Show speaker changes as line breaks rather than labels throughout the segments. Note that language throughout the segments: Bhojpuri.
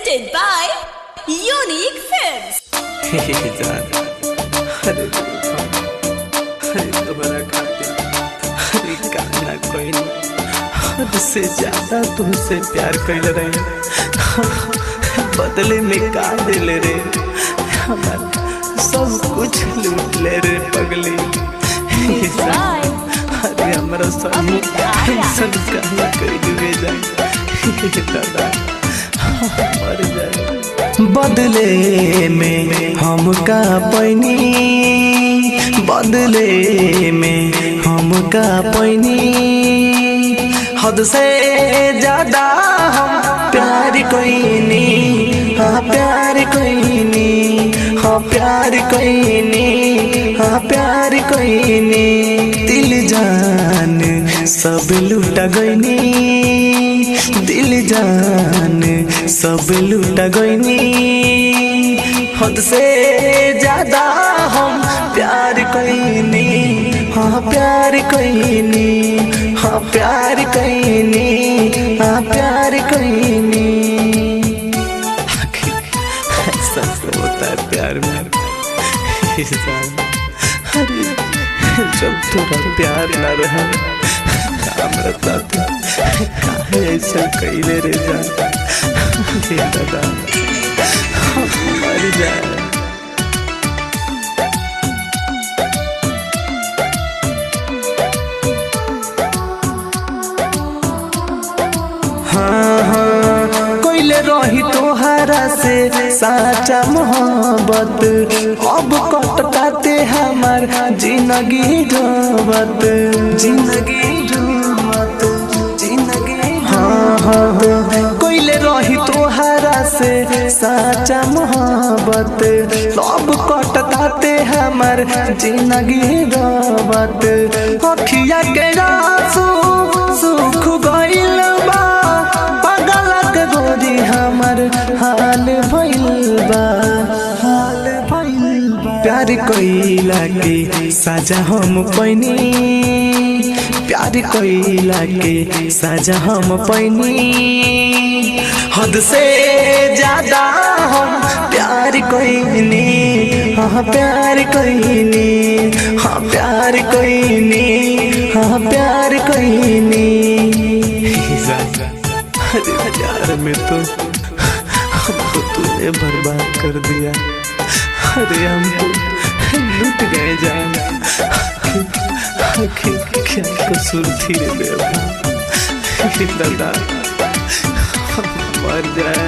presented by Unique Films.
अरे तुम्हारा खातिर अरे गाना कोई नहीं हद से ज्यादा तुमसे प्यार कर रहे बदले में का दिल रे हमारा सब कुछ लूट ले रे पगली। अरे हमारा सब कहना कर डूबे जाए दादा मर जाए। बदले में हम का पैनी बदले में हम का पैनी हद से ज्यादा हम प्यार कोइनी हाँ प्यार कोइनी हाँ प्यार कोइनी हाँ प्यार कोइनी दिल जान सब लूटा गईनी दिल जान सब लूटा गईनी हद से ज्यादा हम प्यार कोइनी हाँ प्यार कोइनी हाँ प्यार कोइनी हाँ प्यार कोइनी। ऐसा होता है प्यार में अरे जब थोड़ा प्यार ना रहा काम रहता था काहे ऐसा कइले रे जा दादा मर जाए। हाँ हाँ कोइले रही तोहरा से साचा मोहब्बत अब कटकाते हमार जिंदगी ढोबत जिंदगी ढोबत जिंदगी। हाँ हाँ कोइले रही तोहरा से साचा मोहब्बत अब कटकाते हमार जिंदगी ढोबत अखिया के आंसू सूख गइल बा पगलक गोरी हमर हाल भइल बा हाल भइल बा। प्यार कइला के साजा हम पैनी प्यार कइला के साजा हम पैनी हद से ज्यादा हम प्यार कइनी हाँ प्यार कइनी हाँ प्यार कइनी हाँ प्यार कइनी। अरे प्यार में तो हमको तूने बर्बाद कर दिया अरे हमको लूट गए जान क्या कसूर थी रे बेवफा दादा मर जाए।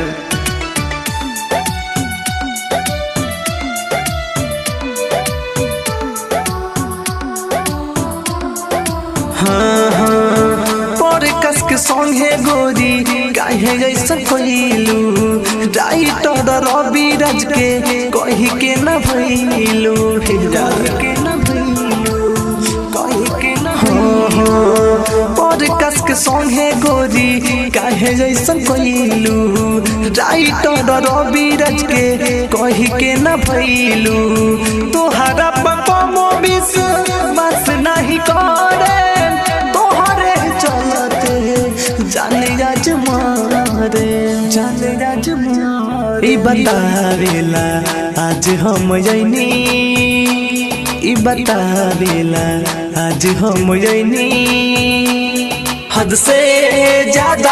हाँ हाँ पर कस के संगे गोरी काहे जैसा कइलू राइटर रवि राज के कही के न भइलू के न भइलू कही के न पर कस के संगे गोरी काहे जैसा कइलू राइटर रवि राज के कही के न भइलू तोहरा पपमो विष बस नहीं करे तोहरे चलते जाने आज मारे जाने आज मारे। बतावेला आज हम जैनी बतावेला आज हम जैनी हद से ज्यादा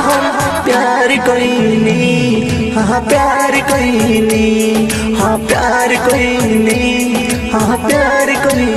हम प्यार कइनी हाँ प्यार कइनी हाँ प्यार कइनी हाँ प्यार कइनी।